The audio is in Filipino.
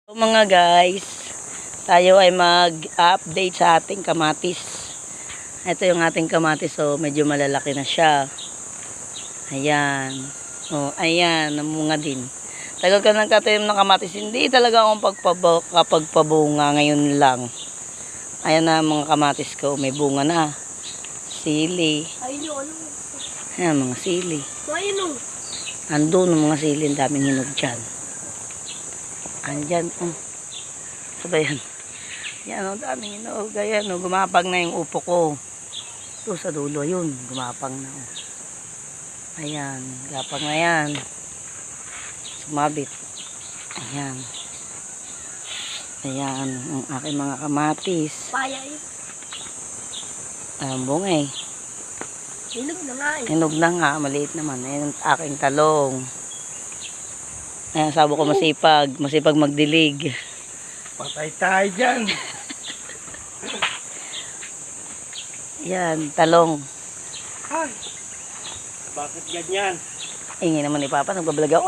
Mga guys, tayo ay mag-update sa ating kamatis. Ito yung ating kamatis, so medyo malalaki na siya. Ayan. Oh, ayan, namunga din. Tagal ka nagtatanim ng kamatis, hindi talaga akong kapagpabunga ngayon lang. Ayan na mga kamatis ko, may bunga na. Sili. Ayan mga sili. Andun ang mga sili, ang daming hinog dyan. Andyan, sabay yan. Yan, daming hinog. Ayan, gumapang na yung upo ko. Ito sa dulo, yun, gumapang na. Ayan, gapang na yan. Sumabit. Ayan. Ayan, ang aking mga kamatis. Ayan, bunga eh. Hinog na nga eh. Hinog na nga, maliit naman. Ayan ang aking talong. Ayan, sabo ko masipag magdilig. Patay tayo dyan. Yan, talong. Ay, bakit ganyan? Ingin naman ni Papa, nagbablog ako.